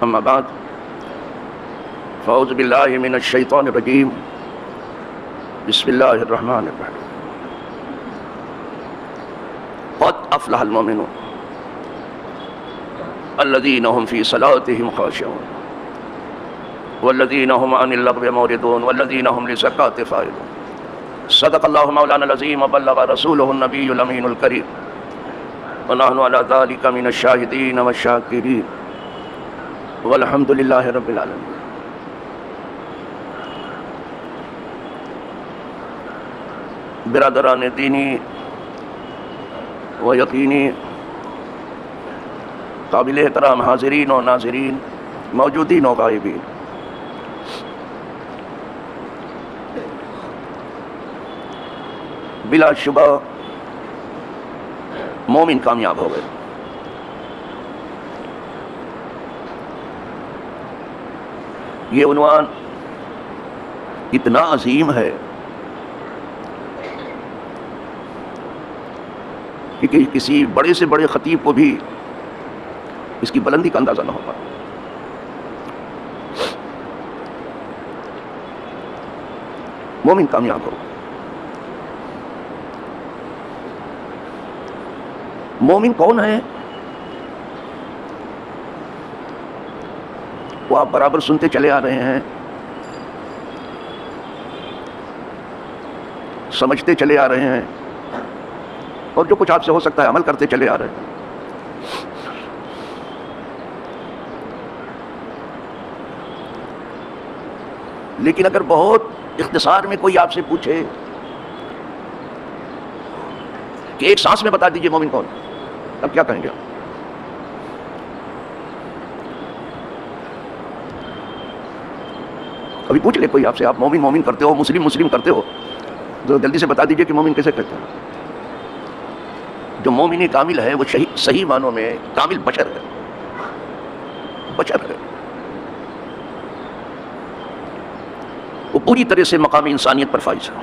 اما بعد فاعوذ باللہ من الشیطان الرجیم بسم اللہ الرحمن الرحیم قد افلح المؤمنون الذین هم فی صلاتهم خاشعون والذین هم عن اللغو معرضون والذین هم للزکاة فاعلون صدق اللہ مولانا العظیم وبلغ رسولہ النبی الامین الکریم ونحن على ذلك من الشاہدین والشاکرین والحمد للہ رب العالمین. برادران دینی و یقینی، قابل احترام حاضرین و ناظرین، موجودین و غائبین، بلا شبہ مومن کامیاب ہو گئے. یہ عنوان اتنا عظیم ہے کہ کسی بڑے سے بڑے خطیب کو بھی اس کی بلندی کا اندازہ نہ ہوگا. مومن کامیاب ہو. مومن کون ہے؟ وہ آپ برابر سنتے چلے آ رہے ہیں، سمجھتے چلے آ رہے ہیں، اور جو کچھ آپ سے ہو سکتا ہے عمل کرتے چلے آ رہے ہیں. لیکن اگر بہت اختصار میں کوئی آپ سے پوچھے کہ ایک سانس میں بتا دیجئے مومن کون، اب کیا کہیں گے آپ؟ کبھی پوچھ لے کوئی آپ سے، آپ مومن مومن کرتے ہو، مسلم مسلم کرتے ہو، تو جلدی سے بتا دیجئے کہ مومن کیسے کہتے ہیں. جو مومن کامل ہے وہ صحیح معنوں میں کامل بشر ہے. بشر ہے، وہ پوری طرح سے مقام انسانیت پر فائز ہے.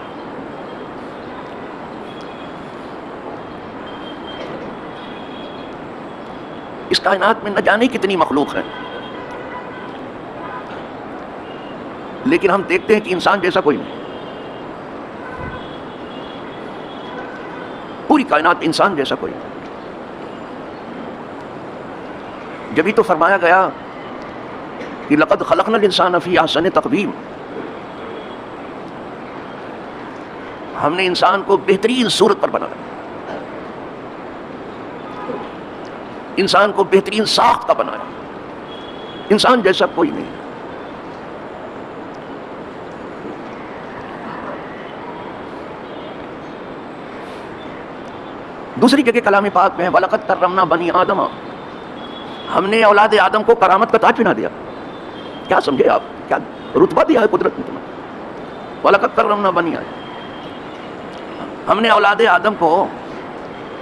اس کائنات میں نہ جانے کتنی مخلوق ہیں، لیکن ہم دیکھتے ہیں کہ انسان جیسا کوئی نہیں. پوری کائنات انسان جیسا کوئی نہیں. جبھی تو فرمایا گیا کہ لقد خلقنا الانسان فی احسن تقویم، ہم نے انسان کو بہترین صورت پر بنایا، انسان کو بہترین ساخت کا بنایا. انسان جیسا کوئی نہیں. دوسری جگہ کلام پاک میں وَلَقَدْ كَرَّمْنَا بَنِي آدَمَ، ہم نے اولاد آدم کو کرامت کا تاج پہنا دیا. کیا سمجھے آپ؟ کیا رتبہ دیا ہے قدرت نے تمہیں. وَلَقَدْ كَرَّمْنَا بَنِي آدَمَ، ہم نے اولاد آدم کو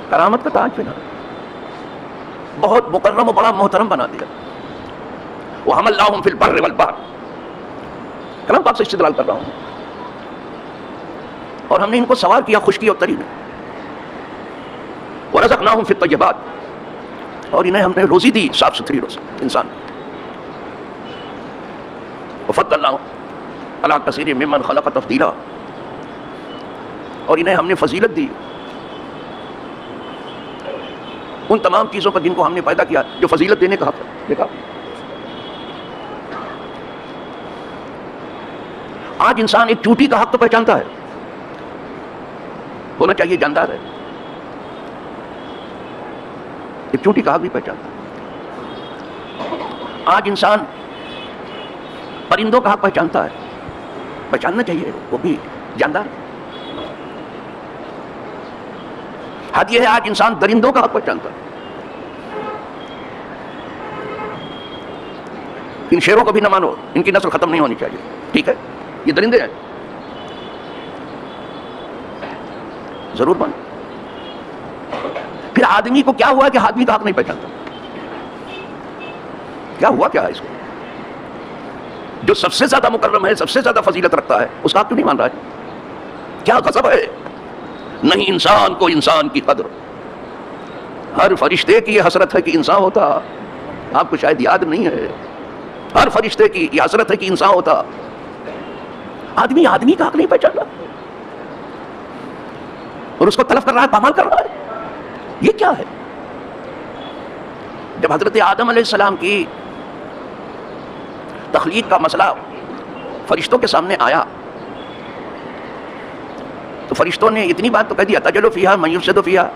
کرامت کا تاج پہنا، بہت مکرم و بڑا محترم بنا دیا. وَحَمَلْنَاهُمْ فِي الْبَرِّ وَالْبَحْرِ، کلام پاک سے استدلال کر رہا ہوں. اور ہم نے ان کو سوار کیا خشکی اور تری میں. وَرَزَقْنَاهُمْ فِي الطَّيِّبَاتِ، اور انہیں ہم نے روزی دی، صاف ستھری روزی انسان. وَفَضَّلْنَاهُمْ عَلَىٰ كَثِيرٍ مِّمَّنْ خَلَقَ تَفْضِيلًا، اور انہیں ہم نے فضیلت دی ان تمام چیزوں پر جن کو ہم نے پیدا کیا جو فضیلت دینے کا حق ہے. دیکھا آج انسان ایک چوٹی کا حق تو پہچانتا ہے، ہونا چاہیے جاندار ہے، ایک چوٹی کا حق بھی پہچانتا ہے. آج انسان پرندوں کا حق پہچانتا ہے، پہچاننا چاہیے، وہ بھی جاندار ہے. حد یہ ہے آج انسان درندوں کا حق پہچانتا ہے. ان شیروں کو بھی نہ مانو، ان کی نسل ختم نہیں ہونی چاہیے. ٹھیک ہے، یہ درندے ہیں، ضرور مانو. پھر آدمی کو کیا ہوا کہ آدمی کا حق نہیں پہچانتا؟ کیا ہوا کیا ہے اس کو؟ جو سب سے زیادہ مکرم ہے، سب سے زیادہ فضیلت رکھتا ہے، اس کا حق کیوں نہیں مان رہا ہے؟ کیا غضب ہے؟ نہیں انسان کو انسان کی قدر. ہر فرشتے کی یہ حسرت ہے کہ انسان ہوتا. آپ کو شاید یاد نہیں ہے ہر فرشتے کی یہ حسرت ہے کہ انسان ہوتا آدمی آدمی کا حق نہیں پہچان رہا اور اس کو تلف کر رہا ہے، پامال کر رہا ہے. یہ کیا ہے؟ جب حضرت آدم علیہ السلام کی تخلیق کا مسئلہ فرشتوں کے سامنے آیا تو فرشتوں نے اتنی بات تو کہہ دیا، تجلو فیہا من یفسد فیہا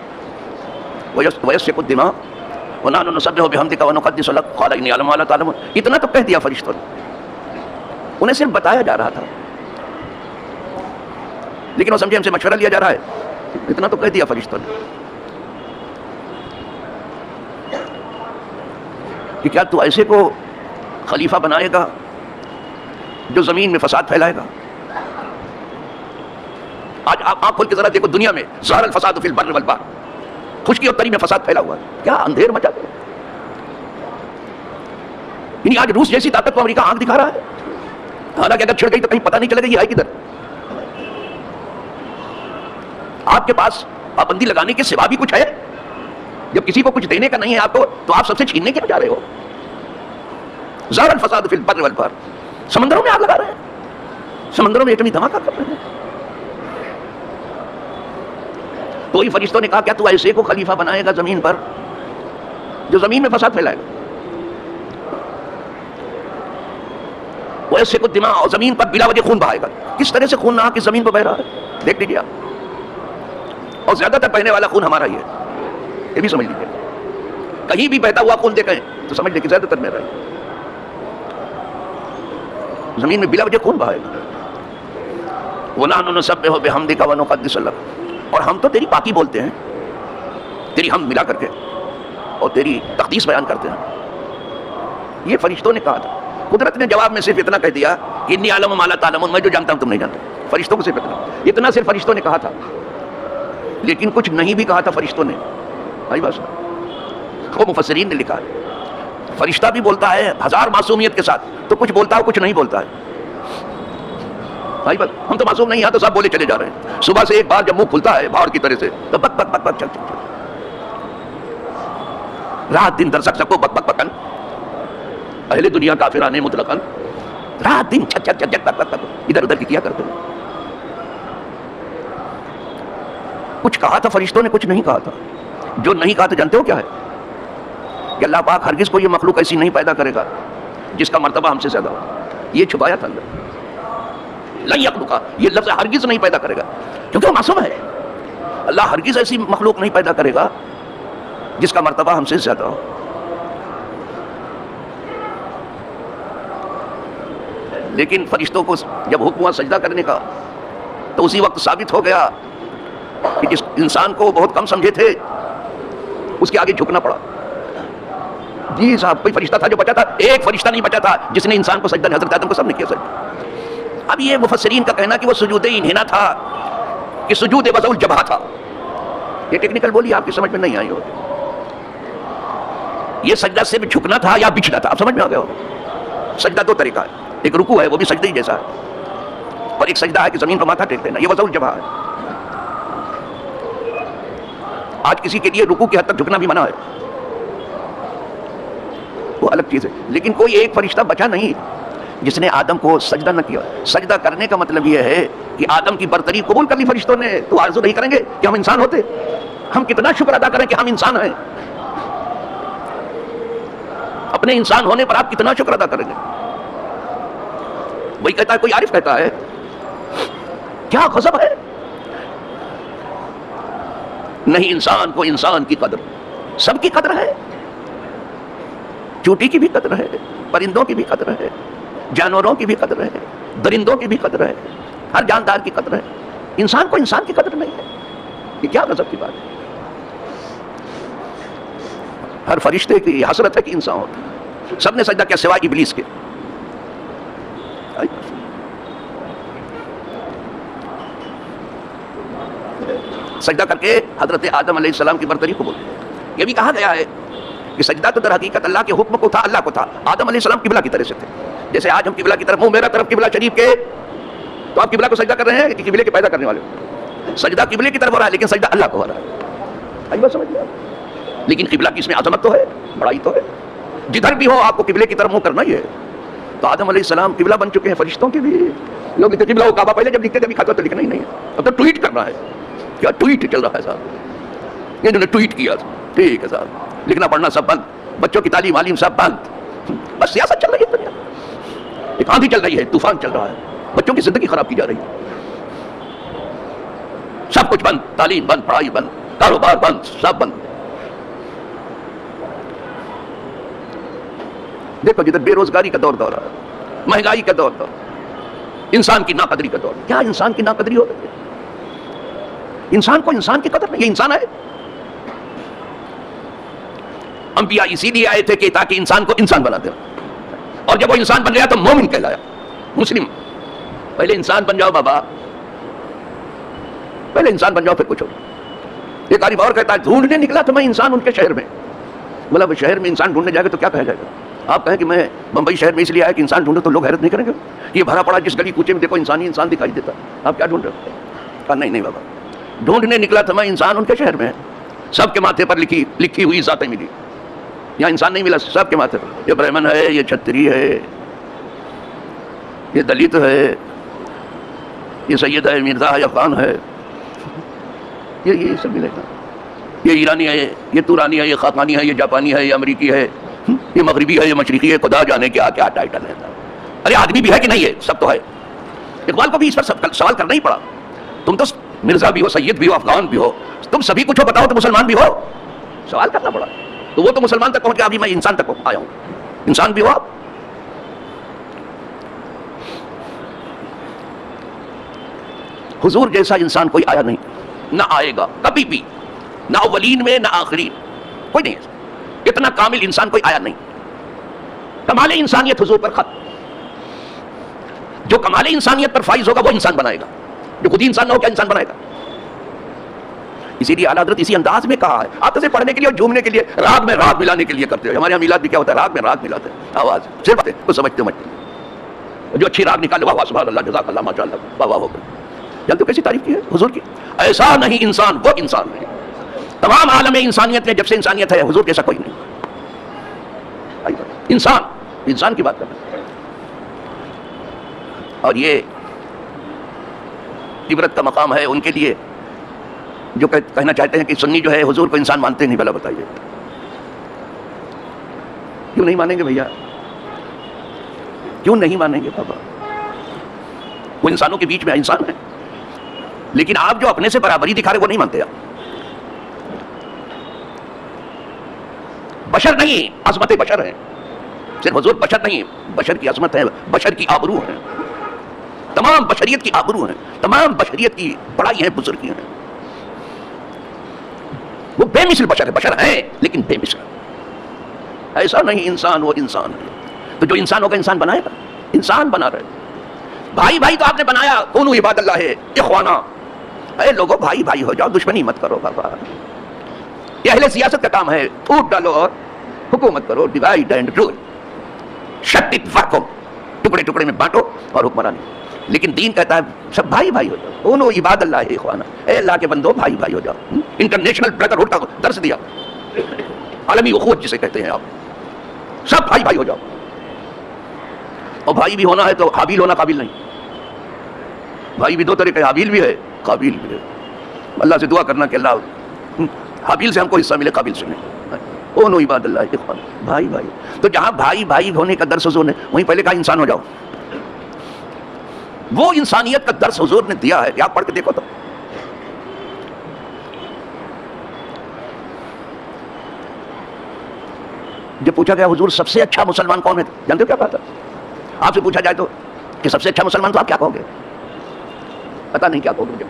ویسفک الدماء ونحن نسبح بحمدک ونقدس لک قال انی اعلم ما لا تعلمون. اتنا تو کہہ دیا فرشتوں نے، انہیں صرف بتایا جا رہا تھا، لیکن وہ سمجھے ہم سے مشورہ لیا جا رہا ہے. اتنا تو کہہ دیا فرشتوں نے کہ کیا تو ایسے کو خلیفہ بنائے گا جو زمین میں فساد پھیلائے گا؟ آج آپ آنکھ کھول کے ذرا دیکھو، دنیا میں ظہر الفساد فی البر والبحر، خشکی اور تری میں فساد پھیلا ہوا ہے. کیا اندھیر مچا دیا. یعنی آج روس جیسی طاقت کو امریکہ آنکھ دکھا رہا ہے، حالانکہ اگر چھڑ گئی تو کہیں پتہ نہیں چلے گا یہ آئے کدھر. آپ کے پاس پابندی لگانے کے سوا بھی کچھ ہے؟ جب کسی کو کچھ دینے کا نہیں ہے آپ کو تو آپ سب سے چھیننے کیوں جا رہے ہو؟ ظہر الفساد فی البر والبحر، سمندروں میں آگ لگا رہے ہیں، سمندروں میں ایٹمی دھماکہ کر رہے ہیں. تو ہی فرشتوں نے کہا کیا تو ایسے کو خلیفہ بنائے گا زمین پر جو زمین میں فساد پھیلائے گا؟ وہ ایسے کو دماغ اور زمین پر بلا وجہ خون بہائے گا. کس طرح سے خون نہ کہ زمین پر بہ رہا ہے، دیکھ لیجیے آپ. اور زیادہ تر بہنے والا خون ہمارا ہی ہے، یہ بھی سمجھ لیجیے. کہیں بھی بہتا ہوا خون دیکھیں تو سمجھ لیں کہ زیادہ تر میرا ہے. زمین میں بلا وجہ خون بہائے گا. وَنَحْنُ نُسَبِّحُ بِحَمْدِكَ وَنُقَدِّسُ لَكَ، اور ہم تو تیری پاکی بولتے ہیں، تیری حمد ملا کر کے اور تیری تقدیس بیان کرتے ہیں. یہ فرشتوں نے کہا تھا. قدرت نے جواب میں صرف اتنا کہہ دیا کہ انی اعلم ما لا تعلمون، میں جو جانتا ہوں تم نہیں جانتے. فرشتوں کو صرف اتنا صرف فرشتوں نے کہا تھا، لیکن کچھ نہیں بھی کہا تھا فرشتوں نے. بھائی بس وہ مفسرین نے لکھا ہے فرشتہ بھی بولتا ہے ہزار معصومیت کے ساتھ تو کچھ بولتا ہے کچھ نہیں بولتا ہے. بھائی بس ہم تو معصوم نہیں ہیں تو سب بولے چلے جا رہے ہیں. صبح سے ایک بار جب منہ کھلتا ہے باہر کی طرح سے تو بک بک بک بک چل چل، رات دن درسک سکو بک بک بکن، اہل دنیا کافرانے مطلقاً، رات دن چک چک چک بک بک بک ادھر ادھر کی کیا کرتے ہیں. کچھ کہا تھا فرشتوں نے، کچھ نہیں کہا تھا. جو نہیں کہا تھا جانتے ہو کیا ہے؟ کہ اللہ پاک ہرگز کو یہ مخلوق ایسی نہیں پیدا کرے گا جس کا مرتبہ ہم سے زیادہ ہو. یہ چھپایا تھا اندر. لن یخلق، یہ لفظ ہرگز نہیں پیدا کرے گا کیونکہ وہ معصوم ہے. اللہ ہرگز ایسی مخلوق نہیں پیدا کرے گا جس کا مرتبہ ہم سے زیادہ ہو. لیکن فرشتوں کو جب حکم ہوا سجدہ کرنے کا تو اسی وقت ثابت ہو گیا کہ جس انسان کو بہت کم سمجھے تھے اس کے آگے جھکنا پڑا. جی صاحب کوئی فرشتہ تھا جو بچا تھا؟ ایک فرشتہ نہیں بچا تھا جس نے انسان کو سجدہ نہیں. حضرت آدم کو سب نے کیا سجدہ. اب یہ مفسرین کا کہنا کہ وہ سجود انحنا تھا کہ سجود وضع الجبہہ تھا، یہ ٹیکنیکل بولی آپ کی سمجھ میں نہیں آئی ہوگی. یہ سجدہ صرف جھکنا تھا یا بچھنا تھا؟ آپ سمجھ میں آ گئے ہو. سجدہ دو طریقہ ہے، ایک رکوع ہے وہ بھی سجدے ہی جیسا ہے، اور ایک سجدہ ہے کہ زمین پر ماتھا ٹیک دینا، یہ وضع الجبہہ ہے. آج کسی کے لیے رکوع کی حد تک جھکنا بھی منع ہے، وہ الگ چیز ہے. لیکن کوئی ایک فرشتہ بچا نہیں جس نے آدم کو سجدہ نہ کیا. سجدہ کرنے کا مطلب یہ ہے کہ آدم کی برتری قبول کر لی فرشتوں نے. تو آرزو نہیں کریں گے کہ ہم انسان ہوتے؟ ہم کتنا شکر ادا کریں کہ ہم انسان ہیں. اپنے انسان ہونے پر آپ کتنا شکر ادا کریں گے. وہی کہتا ہے، کوئی عارف کہتا ہے کیا غضب ہے، نہیں انسان کو انسان کی قدر، سب کی قدر ہے. چوٹی کی بھی قدر ہے، پرندوں کی بھی قدر ہے، جانوروں کی بھی قدر ہے، درندوں کی بھی قدر ہے، ہر جاندار کی قدر ہے. انسان کو انسان کی قدر نہیں ہے. یہ کیا غضب کی بات ہے. ہر فرشتے کی حسرت ہے کہ انسان ہوتا ہے. سب نے سجدہ کیا سوائے ابلیس کے. سجدہ کر کے حضرت آدم علیہ السلام کی برتری قبول. یہ بھی کہا گیا ہے کہ سجدہ تو در حقیقت اللہ کے حکم کو تھا، اللہ کو تھا. آدم علیہ السلام قبلہ کی طرح سے تھے. جیسے آج ہم قبلہ کی طرف، منہ میرا طرف قبلہ شریف کے، تو آپ قبلہ کو سجدہ کر رہے ہیں کہ قبلے کے پیدا کرنے والے. سجدہ قبلے کی طرف ہو رہا ہے لیکن سجدہ اللہ کو ہو رہا ہے. آئی بات سمجھ لیا. لیکن قبلہ کی اس میں عظمت تو ہے، بڑائی تو ہے. جدھر بھی ہو آپ کو قبلے کی طرف منہ کرنا ہی ہے. تو آدم علیہ السلام قبلہ بن چکے ہیں فرشتوں کے بھی. لوگ لکھتے قبلہ و کعبہ، پہلے جب لکھتے تھے کھاتا تو لکھنا ہی نہیں ہے، اب تو ٹویٹ کرنا ہے. کیا ٹویٹ چل رہا ہے صاحب، انہوں نے ٹویٹ کیا. ٹھیک ہے صاحب، لکھنا پڑھنا سب بند، بچوں کی تعلیم علیم سب بند. بس سیاست چل رہی ہے دنیا، ایک آندھی چل رہی ہے، طوفان چل رہا ہے، بچوں کی زندگی خراب کی جا رہی ہے. سب کچھ بند، تعلیم بند، پڑھائی بند، کاروبار بند، سب بند. دیکھو جدھر بے روزگاری کا دور رہا ہے، مہنگائی کا دور، انسان کی ناقدری کا دور. کیا انسان کی ناقدری ہو رہی ہے؟ انسان کو انسان کی قدر نہیں. یہ انسان ہے. انبیاء اسی لیے آئے تھے کہ تاکہ انسان کو انسان بنا دے، اور جب وہ انسان بن گیا تو مومن کہلایا، مسلم. پہلے انسان بن جاؤ بابا، پہلے انسان بن جاؤ پھر کچھ ہو. ایک غریب اور کہتا ہے ڈھونڈنے نکلا تھا میں انسان ان کے شہر میں. بولا وہ شہر میں انسان ڈھونڈنے جائے گا تو کیا کہا جائے گا؟ آپ کہیں کہ میں بمبئی شہر میں اس لیے آیا کہ انسان ڈھونڈو، تو لوگ حیرت نہیں کریں گے؟ یہ بھرا پڑا جس گلی کوچے میں دیکھو انسان ہی انسان دکھائی دیتا، آپ کیا ڈھونڈ رہے ہو؟ کہا نہیں نہیں بابا، ڈھونڈنے نکلا تھا میں انسان ان کے شہر میں. سب کے ماتھے پر لکھی ہوئی ذاتیں ملی. یہاں انسان نہیں ملا، سب کے ماتھے پر. یہ برہمن ہے، یہ چھتری ہے، یہ دلت ہے، یہ سید ہے، مرزا ہے، یا خان ہے، یہ سب ملے گا. یہ ایرانی ہے، یہ تورانی ہے، یہ خاقانی ہے، یہ جاپانی ہے، یہ امریکی ہے، یہ مغربی ہے، یہ مشرقی ہے. خدا جانے کیا کیا ٹائٹل ہے. ارے آدمی بھی ہے کہ نہیں ہے؟ سب تو ہے. اقبال کو بھی اس پر سوال کرنا ہی پڑا. تم تو مرزا بھی ہو، سید بھی ہو، افغان بھی ہو، تم سبھی کچھ ہو، بتاؤ تو مسلمان بھی ہو. سوال کرنا پڑا. تو وہ تو مسلمان تک پہنچ گیا، ابھی میں انسان تک آیا ہوں. انسان بھی ہو آپ. حضور جیسا انسان کوئی آیا نہیں، نہ آئے گا کبھی بھی، نہ اولین میں نہ آخرین، کوئی نہیں. اتنا کامل انسان کوئی آیا نہیں. کمال انسانیت حضور پر ختم. جو کمال انسانیت پر فائز ہوگا وہ انسان بنائے گا. جو خود ہی انسان نہ ہو کیا انسان بنائے گا؟ اسی لیے اعلیٰ حضرت اسی انداز میں کہا ہے. آپ اسے پڑھنے کے لیے اور جھومنے کے لیے، راگ میں راگ ملانے کے لیے کرتے ہو. ہمارے یہاں میلاد بھی کیا ہوتا ہے؟ راگ میں راگ ملاتے ہیں، آواز صرف کو سمجھتے جو اچھی راگ نکالے واہ سبحان اللہ، جزاک اللہ، ماشاء اللہ، واہ واہ ہو گئے. جانتے ہو کیسی تعریف کی ہے حضور کی؟ ایسا نہیں انسان، وہ انسان نہیں. تمام عالم انسانیت میں جب سے انسانیت ہے حضور جیسا کوئی نہیں. انسان کی بات کر رہے ہیں. اور یہ عبرت کا مقام ہے ان کے لیے جو کہنا چاہتے ہیں کہ سنی جو ہے حضور کو انسان مانتے نہیں. بھلا بتائیے کیوں نہیں مانیں گے بھیا؟ کیوں نہیں مانیں گے بابا؟ وہ انسانوں کے بیچ میں انسان ہے، لیکن آپ جو اپنے سے برابری دکھا رہے وہ نہیں مانتے. آپ بشر نہیں، عظمت بشر ہے. صرف حضور بشر نہیں، بشر کی عظمت ہے، بشر کی آبرو ہے، تمام بشریت کی آبرو ہے، تمام بشریت کی بڑائی ہے، بزرگی ہے. وہ بے مثل بشر ہے، بشر ہیں لیکن بے مثل. ایسا نہیں انسان، وہ انسان ہے. تو جو انسان ہوگا انسان بنائے گا، انسان بنا رہے. بھائی بھائی تو آپ نے بنایا، کونوا عباد اللہ ہے، اخوانا. اے لوگو بھائی بھائی ہو جاؤ، دشمنی مت کرو بابا. یہ اہل سیاست کا کام ہے، پھوٹ ڈالو اور حکومت کرو، ڈیوائڈ اینڈ رول، شتت وحکم، ٹکڑے ٹکڑے میں بانٹو اور حکمرانی. لیکن دین کہتا ہے سب بھائی بھائی ہو جاؤ، کونوا عباد اللہ ہے اخوانا. اے اللہ کے بندو بھائی بھائی ہو جاؤ. انٹرنیشنل بردرہڈ کا درس دیا، عالمی اخوت جسے کہتے ہیں. آپ سب بھائی بھائی ہو جاؤ. اور بھائی بھی ہونا ہے تو حابیل ہونا قابل نہیں. بھائی بھی دو طرح کے، حابیل بھی ہے، قابل بھی ہے. اللہ سے دعا کرنا کہ اللہ حابیل سے ہم کو حصہ ملے، قابل سے نہیں. کونوا عباد اللہ اخوانا، بھائی بھائی. تو جہاں بھائی بھائی ہونے کا درس حضور نے وہیں پہلے کہا انسان ہو جاؤ. وہ انسانیت کا درس حضور نے دیا ہے کہ آپ پڑھ کے دیکھو. تو جب پوچھا گیا حضور سب سے اچھا مسلمان کون ہے، جانتے ہو کیا کہا تھا؟ آپ سے پوچھا جائے تو کہ سب سے اچھا مسلمان، تو آپ کیا کہو گے؟ پتہ نہیں کیا کہو گے.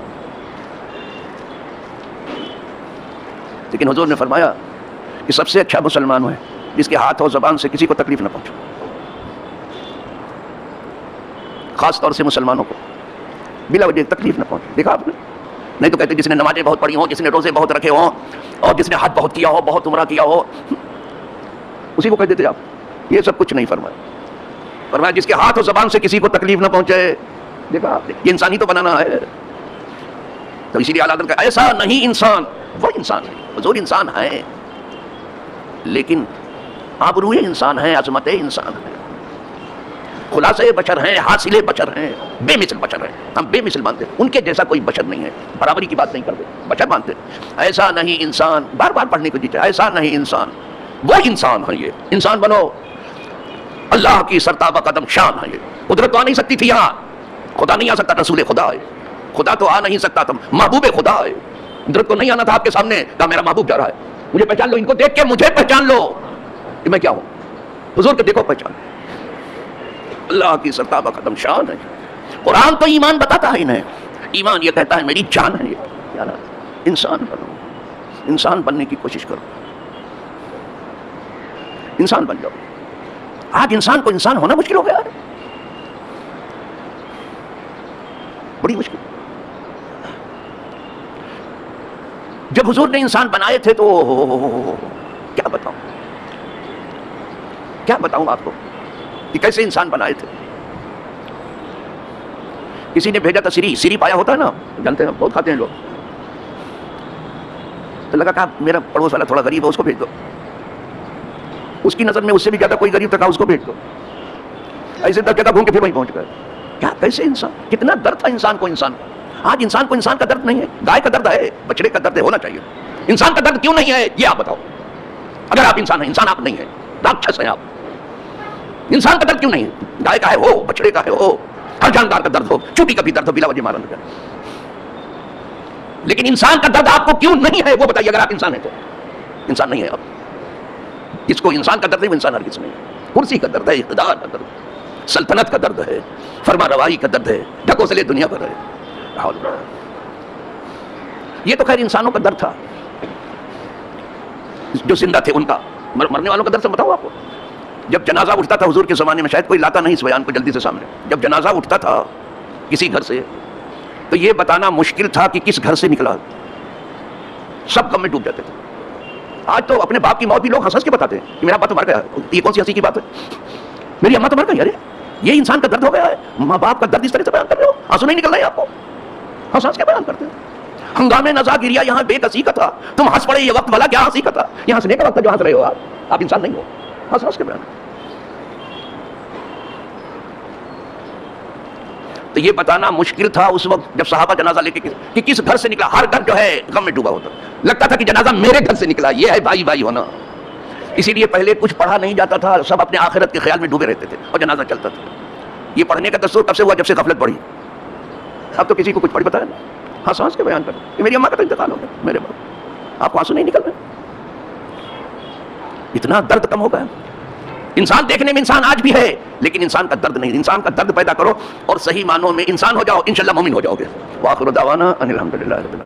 لیکن حضور نے فرمایا کہ سب سے اچھا مسلمان ہے جس کے ہاتھ اور زبان سے کسی کو تکلیف نہ پہنچے، خاص طور سے مسلمانوں کو بلا وجہ تکلیف نہ پہنچے. دیکھا آپ نے؟ نہیں تو کہتے جس نے نمازیں بہت پڑھی ہوں، جس نے روزے بہت رکھے ہوں، اور جس نے حج بہت کیا ہو، بہت عمرہ کیا ہو، اسی کو کہہ دیتے آپ. یہ سب کچھ نہیں فرمایا. فرمایا جس کے ہاتھ اور زبان سے کسی کو تکلیف نہ پہنچے. دیکھا آپ نے؟ یہ انسانی تو بنانا ہے. تو اسی لیے اعلیٰ کا ایسا نہیں انسان، وہ انسان ہے. حضور انسان ہے لیکن آبروئے انسان ہے، عظمت انسان ہے. خلاصے بشر ہیں، حاصل بشر ہیں، بے مثل بشر ہیں، ہم بے مثل مانتے ہیں، ان کے جیسا کوئی بشر نہیں ہے، برابری کی بات نہیں کرتے، بشر مانتے ہیں۔ ایسا نہیں انسان، بار بار پڑھنے کو جیتے، ایسا نہیں انسان، وہ انسان ہے، یہ انسان بنو، اللہ کی سرتابہ قدم شان ہے، یہ قدرت تو آ نہیں سکتی تھی یہاں، خدا نہیں آ سکتا، رسول خدا ہے، خدا تو آ نہیں سکتا تھا، محبوب خدا ہے، قدرت کو نہیں آنا تھا آپ کے سامنے، کہا میرا محبوب جا رہا ہے، مجھے پہچان لو، ان کو دیکھ کے مجھے پہچان لو کہ میں کیا ہوں، حضور کو دیکھو پہچان، اللہ کی سرتابہ قدم شان ہے۔ قرآن تو ایمان بتاتا ہے انہیں، ایمان یہ کہتا ہے میری جان ہے، یہ یار انسان بنو، انسان بننے کی کوشش کرو، انسان بن جاؤ۔ آج انسان کو انسان ہونا مشکل ہو گیا ہے، بڑی مشکل۔ جب حضور نے انسان بنائے تھے تو کیا بتاؤں آپ کو کہ کیسے انسان بنائے تھے۔ کسی نے بھیجا تھا سری پایا ہوتا ہے نا، جانتے ہیں بہت کھاتے ہیں لوگ، تو لگا کہ میرا پڑوس والا تھوڑا غریب ہے، اس کو بھیج دو، اس کی نظر میں اس سے بھی زیادہ کوئی غریب تھا، اس کو بھیج دو، ایسے در جگہ گھوم کے پھر وہیں پہنچ گئے۔ کیا کیسے انسان، کتنا درد تھا انسان کو، آج انسان کو انسان کا درد نہیں ہے، گائے کا درد ہے، بچڑے کا درد ہے، ہونا چاہیے، انسان کا درد کیوں نہیں ہے یہ آپ بتاؤ۔ اگر آپ انسان ہیں، انسان آپ نہیں ہیں، راکشس ہیں آپ، انسان کا درد کیوں نہیں ہے؟ گائے کا ہے ہو، بچڑے کا ہے ہو، ہر جاندار کا درد ہو، چوٹی کا بھی درد ہو، بلا وجہ مارا نہ جائے، لیکن انسان کا درد آپ کو کیوں نہیں ہے وہ بتائیے۔ اگر آپ انسان ہیں تو انسان نہیں ہے آپ، اس کو انسان کا درد نہیں، انسان ہرگز نہیں ہے۔ کرسی کا درد ہے، اقتدار کا درد، سلطنت کا درد ہے، فرما روائی کا درد ہے، ڈھکوسلے دنیا پر ہے۔ یہ تو خیر انسانوں کا درد تھا، جو زندہ تھے ان کا، مرنے والوں کا درد سے بتاؤ آپ کو۔ جب جنازہ اٹھتا تھا حضور کے زمانے میں، شاید کوئی لاتا نہیں اس بیان کو جلدی سے سامنے، جب جنازہ اٹھتا تھا کسی گھر سے تو یہ بتانا مشکل تھا کہ کس گھر سے نکلا، سب غم میں ڈوب جاتے تھے۔ آج تو اپنے باپ کی موت بھی لوگ ہنس کے بتاتے ہیں کہ میرا باپ تو مر گیا، یہ کون سی ہنسی کی بات ہے، میری اماں تو مر گئی، ارے یہ انسان کا درد ہو گیا ہے، ماں باپ کا درد اس طرح سے بیان کر رہے ہو، آنسو نہیں نکل رہے ہیں آپ کو، ہنس کے بیان کرتے ہیں۔ ہنگامے نزا گریا یہاں بے کسی کا تھا، تم ہنس پڑے یہ وقت بھلا کیا ہنسی کا تھا، یہ ہنسنے کا وقت ہے جو ہنس رہے ہو آپ انسان نہیں ہو، ہنس کے بیان۔ تو یہ بتانا مشکل تھا اس وقت جب صحابہ جنازہ لے کے کہ کس گھر سے نکلا، ہر گھر جو ہے غم میں ڈوبا ہوتا، لگتا تھا کہ جنازہ میرے گھر سے نکلا، یہ ہے بھائی بھائی ہونا۔ اسی لیے پہلے کچھ پڑھا نہیں جاتا تھا، سب اپنے آخرت کے خیال میں ڈوبے رہتے تھے اور جنازہ چلتا تھا۔ یہ پڑھنے کا دستور کب سے ہوا؟ جب سے غفلت پڑھی۔ اب تو کسی کو کچھ پڑھ بتایا نا، ہنس کے بیان کرو کہ میری اماں کا تو انتقال ہو گیا، میرے باپ، آپ کو آنسو نہیں نکل رہے، اتنا درد کم ہو گیا۔ انسان دیکھنے میں انسان آج بھی ہے، لیکن انسان کا درد نہیں، انسان کا درد پیدا کرو اور صحیح معنوں میں انسان ہو جاؤ، انشاءاللہ مومن ہو جاؤ گے۔ وآخر دعوانا ان الحمدللہ رب العالمین۔